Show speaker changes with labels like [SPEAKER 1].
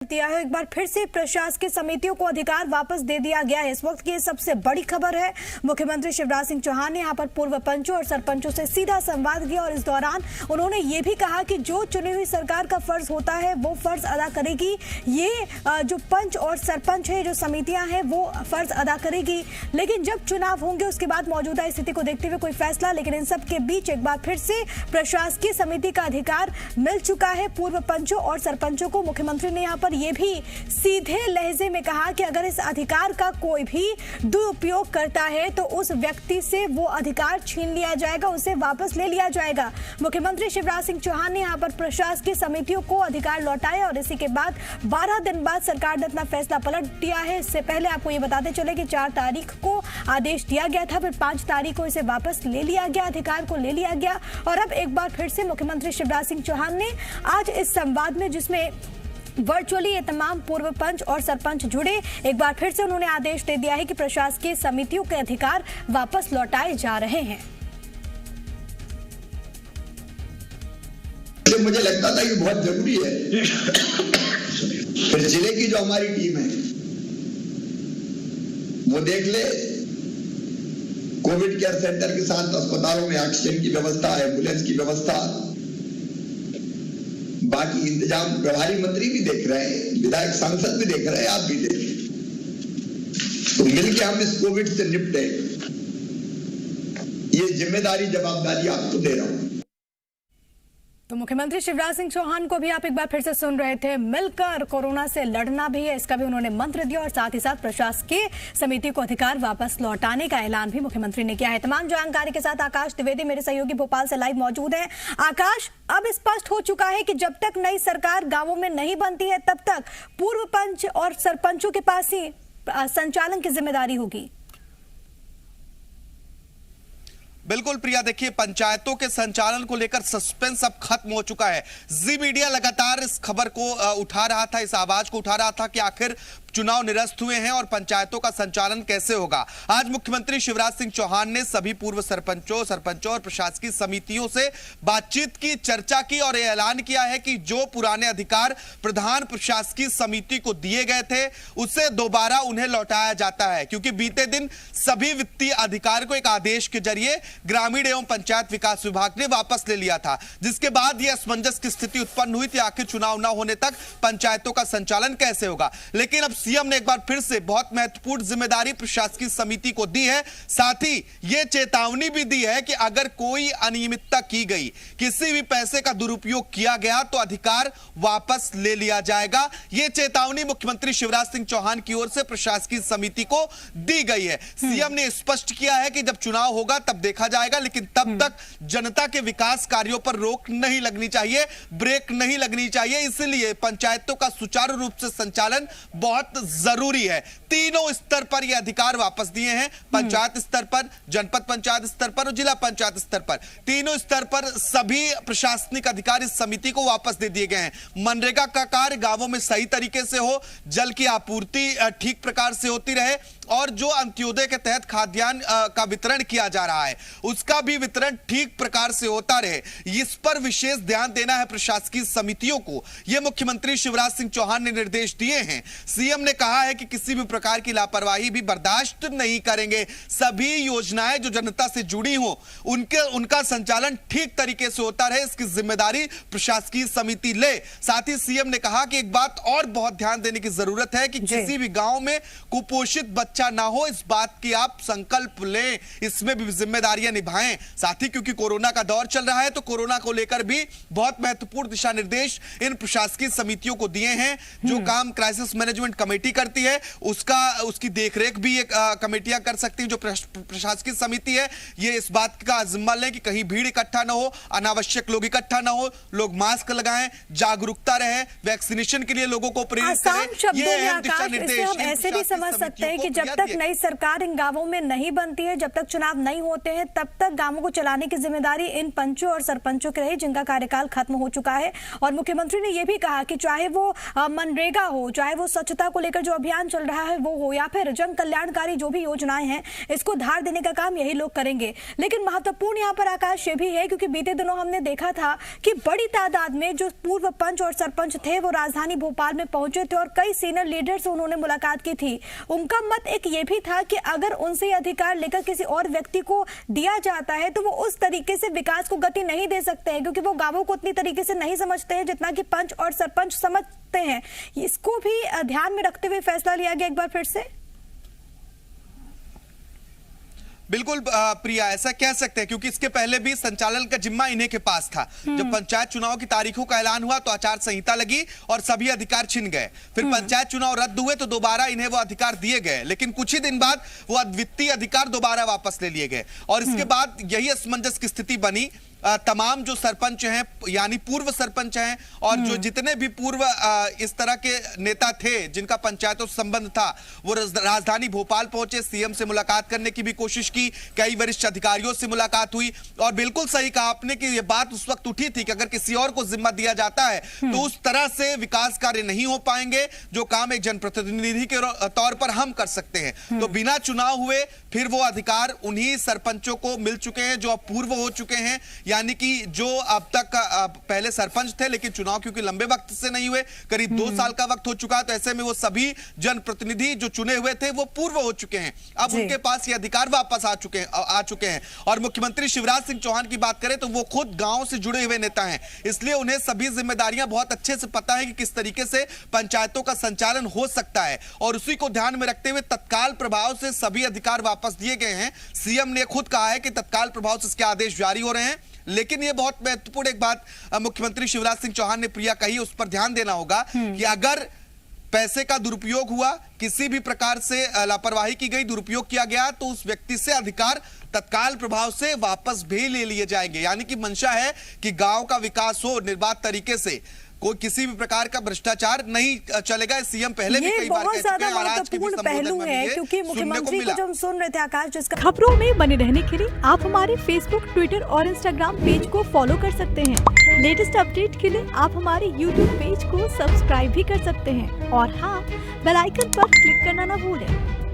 [SPEAKER 1] दिया है। एक बार फिर से प्रशासकीय समितियों को अधिकार वापस दे दिया गया है। इस वक्त की सबसे बड़ी खबर है। मुख्यमंत्री शिवराज सिंह चौहान ने यहां पर पूर्व पंचों और सरपंचों से सीधा संवाद किया और इस दौरान उन्होंने ये भी कहा कि जो चुनी हुई सरकार का फर्ज होता है वो फर्ज अदा करेगी। ये जो पंच और सरपंच है, जो समितियां हैं, वो फर्ज अदा करेगी। लेकिन जब चुनाव होंगे उसके बाद मौजूदा स्थिति को देखते हुए कोई फैसला। लेकिन इन सब के बीच एक बार फिर से प्रशासकीय समिति का अधिकार मिल चुका है पूर्व पंचों और सरपंचों को। मुख्यमंत्री ने यहाँ पर यह भी सीधे लहजे में कहा कि अगर इस अधिकार का कोई भी दुरुपयोग करता है तो उस व्यक्ति से वो अधिकार छीन लिया जाएगा, उसे वापस ले लिया जाएगा। मुख्यमंत्री शिवराज सिंह चौहान ने यहाँ पर प्रशासकीय समितियों को अधिकार लौटाया और इसी के बाद 12 दिन बाद सरकार ने अपना फैसला पलट दिया है। इससे पहले आपको ये बताते चले कि 4 तारीख को आदेश दिया गया था, फिर 5 तारीख को इसे वापस ले लिया गया, अधिकार को ले लिया गया। और अब एक बार फिर से मुख्यमंत्री शिवराज सिंह चौहान ने आज इस संवाद में, जिसमें वर्चुअली ये तमाम पूर्व पंच और सरपंच जुड़े, एक बार फिर से उन्होंने आदेश दे दिया है कि प्रशासकीय समितियों के अधिकार वापस लौटाए जा रहे हैं।
[SPEAKER 2] मुझे लगता था कि बहुत जरूरी है फिर जिले की जो हमारी टीम है वो देख ले, कोविड केयर सेंटर के साथ अस्पतालों में ऑक्सीजन की व्यवस्था, एम्बुलेंस की व्यवस्था, बाकी इंतजाम प्रभारी मंत्री भी देख रहे हैं, विधायक सांसद भी देख रहे हैं, आप भी देख रहे हैं। तो मिलकर हम इस कोविड से निपटे, ये जिम्मेदारी जवाबदारी आपको दे रहा हूं।
[SPEAKER 1] तो मुख्यमंत्री शिवराज सिंह चौहान को भी आप एक बार फिर से सुन रहे थे। मिलकर कोरोना से लड़ना भी है, इसका भी उन्होंने मंत्र दिया और साथ ही साथ प्रशासकीय समिति को अधिकार वापस लौटाने का ऐलान भी मुख्यमंत्री ने किया है। तमाम जानकारी के साथ आकाश द्विवेदी मेरे सहयोगी भोपाल से लाइव मौजूद हैं। आकाश, अब स्पष्ट हो चुका है कि जब तक नई सरकार गांवों में नहीं बनती है तब तक पूर्व पंच और सरपंचों के पास ही संचालन की जिम्मेदारी होगी।
[SPEAKER 3] बिल्कुल प्रिया, देखिए पंचायतों के संचालन को लेकर सस्पेंस अब खत्म हो चुका है। जी मीडिया लगातार इस खबर को उठा रहा था, इस आवाज को उठा रहा था कि आखिर चुनाव निरस्त हुए हैं और पंचायतों का संचालन कैसे होगा। आज मुख्यमंत्री शिवराज सिंह चौहान ने सभी पूर्व सरपंचों और प्रशासकीय समितियों से बातचीत की, चर्चा की और यह ऐलान किया है कि जो पुराने अधिकार प्रधान प्रशासकीय समिति को दिए गए थे उसे दोबारा उन्हें लौटाया जाता है, क्योंकि बीते दिन सभी वित्तीय अधिकार को एक आदेश के जरिए ग्रामीण एवं पंचायत विकास विभाग ने वापस ले लिया था, जिसके बाद यह असमंजस की स्थिति उत्पन्न हुई थी। आखिर चुनाव न होने तक पंचायतों का संचालन कैसे होगा। लेकिन अब सीएम ने एक बार फिर से बहुत महत्वपूर्ण जिम्मेदारी प्रशासकीय समिति को दी है। साथ ही यह चेतावनी भी दी है कि अगर कोई अनियमितता की गई, किसी भी पैसे का दुरुपयोग किया गया तो अधिकार वापस ले लिया जाएगा। यह चेतावनी मुख्यमंत्री शिवराज सिंह चौहान की ओर से प्रशासकीय समिति को दी गई है। सीएम ने स्पष्ट किया है कि जब चुनाव होगा तब देखा जाएगा, लेकिन तब तक जनता के विकास कार्यों पर रोक नहीं लगनी चाहिए, ब्रेक नहीं लगनी चाहिए। इसलिए पंचायतों का सुचारू रूप से संचालन बहुत जरूरी है। तीनों स्तर पर यह अधिकार वापस दिए हैं, पंचायत स्तर पर, जनपद पंचायत स्तर पर और जिला पंचायत स्तर पर। तीनों स्तर पर सभी प्रशासनिक अधिकार इस समिति को वापस दे दिए गए हैं। मनरेगा का कार्य गांवों में सही तरीके से हो, जल की आपूर्ति ठीक प्रकार से होती रहे और जो अंत्योदय के तहत खाद्यान्न का वितरण किया जा रहा है उसका भी वितरण ठीक प्रकार से होता रहे, इस पर विशेष ध्यान देना है प्रशासकीय समितियों को। यह मुख्यमंत्री शिवराज सिंह चौहान ने निर्देश दिए हैं। सीएम ने कहा है कि किसी भी प्रकार की लापरवाही भी बर्दाश्त नहीं करेंगे। सभी योजनाएं जो जनता से जुड़ी हो उनका संचालन ठीक तरीके से होता रहे, इसकी जिम्मेदारी प्रशासकीय समिति ले। साथ ही सीएम ने कहा कि एक बात और बहुत ध्यान देने की जरूरत है कि किसी भी गांव में कुपोषित बच्चा ना हो, इस बात की आप संकल्प लें, इसमें भी जिम्मेदारियां निभाएं। साथ ही क्योंकि कोरोना का दौर चल रहा है तो कोरोना को लेकर भी बहुत महत्वपूर्ण दिशा निर्देश इन प्रशासकीय समितियों को दिए हैं। जो काम क्राइसिस मैनेजमेंट कमेटी करती है उसकी देखरेख भी एक कमेटियां कर सकती हैं। जो प्रशासकीय समिति है ये इस बात का जिम्मा लें कि कहीं भीड़ इकट्ठा ना हो, अनावश्यक लोग इकट्ठा ना हो, लोग मास्क लगाएं, जागरूकता रहे, वैक्सीनेशन के लिए लोगों को प्रेरित करें। ये अहम दिशा निर्देश
[SPEAKER 1] हम ऐसे भी समझ सकते हैं कि जब जब तक नई सरकार इन गांवों में नहीं बनती है, जब तक चुनाव नहीं होते हैं, तब तक गांवों को चलाने की जिम्मेदारी इन पंचों और सरपंचों की रही जिनका कार्यकाल खत्म हो चुका है। और मुख्यमंत्री ने यह भी कहा कि चाहे वो मनरेगा हो, चाहे वो स्वच्छता को लेकर जो अभियान चल रहा है वो हो, या फिर जन कल्याणकारी जो भी योजनाएं हैं, इसको धार देने का काम यही लोग करेंगे। लेकिन महत्वपूर्ण यहाँ पर आकाश ये भी है, क्योंकि बीते दिनों हमने देखा था कि बड़ी तादाद में जो पूर्व पंच और सरपंच थे वो राजधानी भोपाल में पहुंचे थे और कई सीनियर लीडर से उन्होंने मुलाकात की थी। उनका मत एक ये भी था कि अगर उनसे अधिकार लेकर किसी और व्यक्ति को दिया जाता है तो वो उस तरीके से विकास को गति नहीं दे सकते हैं, क्योंकि वो गांवों को उतनी तरीके से नहीं समझते हैं जितना कि पंच और सरपंच समझते हैं। इसको भी ध्यान में रखते हुए फैसला लिया गया एक बार फिर से।
[SPEAKER 3] बिल्कुल प्रिया, ऐसा कह सकते हैं, क्योंकि इसके पहले भी संचालन का जिम्मा इन्हीं के पास था। जब पंचायत चुनाव की तारीखों का ऐलान हुआ तो आचार संहिता लगी और सभी अधिकार छिन गए। फिर पंचायत चुनाव रद्द हुए तो दोबारा इन्हें वो अधिकार दिए गए, लेकिन कुछ ही दिन बाद वो अद्वितीय अधिकार दोबारा वापस ले लिए गए। और इसके बाद यही असमंजस की स्थिति बनी। तमाम जो सरपंच हैं, यानी पूर्व सरपंच हैं, और जो जितने भी पूर्व इस तरह के नेता थे जिनका पंचायतों से संबंध था, वो राजधानी भोपाल पहुंचे, सीएम से मुलाकात करने की भी कोशिश की, कई वरिष्ठ अधिकारियों से मुलाकात हुई। और बिल्कुल सही कहा आपने कि ये बात उस वक्त उठी थी कि अगर किसी और को जिम्मा दिया जाता है तो उस तरह से विकास कार्य नहीं हो पाएंगे जो काम एक जनप्रतिनिधि के तौर पर हम कर सकते हैं। तो बिना चुनाव हुए फिर वो अधिकार उन्हीं सरपंचों को मिल चुके हैं जो अब पूर्व हो चुके हैं, यानी कि जो अब तक पहले सरपंच थे लेकिन चुनाव क्योंकि लंबे वक्त से नहीं हुए, करीब 2 साल का वक्त हो चुका है, तो ऐसे में वो सभी जनप्रतिनिधि जो चुने हुए थे वो पूर्व हो चुके हैं। अब उनके पास ये अधिकार वापस आ चुके हैं। और मुख्यमंत्री शिवराज सिंह चौहान की बात करें तो वो खुद गांव से जुड़े हुए नेता हैं, इसलिए उन्हें सभी जिम्मेदारियां बहुत अच्छे से पता है कि किस तरीके से पंचायतों का संचालन हो सकता है। और उसी को ध्यान में रखते हुए तत्काल प्रभाव से सभी अधिकार वापस दिए गए हैं। सीएम ने खुद कहा है कि तत्काल प्रभाव से इसके आदेश जारी हो रहे हैं। लेकिन यह बहुत महत्वपूर्ण एक बात मुख्यमंत्री शिवराज सिंह चौहान ने प्रिया कही, उस पर ध्यान देना होगा कि अगर पैसे का दुरुपयोग हुआ, किसी भी प्रकार से लापरवाही की गई, दुरुपयोग किया गया, तो उस व्यक्ति से अधिकार तत्काल प्रभाव से वापस भी ले लिए जाएंगे। यानी कि मंशा है कि गांव का विकास हो निर्बाध तरीके से, कोई किसी भी प्रकार का भ्रष्टाचार नहीं चलेगा। सीएम पहले भी कई बार कह चुके हैं और आज के भी
[SPEAKER 1] पहलू है, क्योंकि मुख्यमंत्री को जो हम सुन रहे थे आकाश, जिसका
[SPEAKER 4] खबरों में बने रहने के लिए आप हमारे फेसबुक, ट्विटर और इंस्टाग्राम पेज को फॉलो कर सकते हैं। लेटेस्ट अपडेट के लिए आप हमारे यूट्यूब पेज को सब्सक्राइब भी कर सकते हैं और हाँ, बेल आइकन पर क्लिक करना ना भूलें।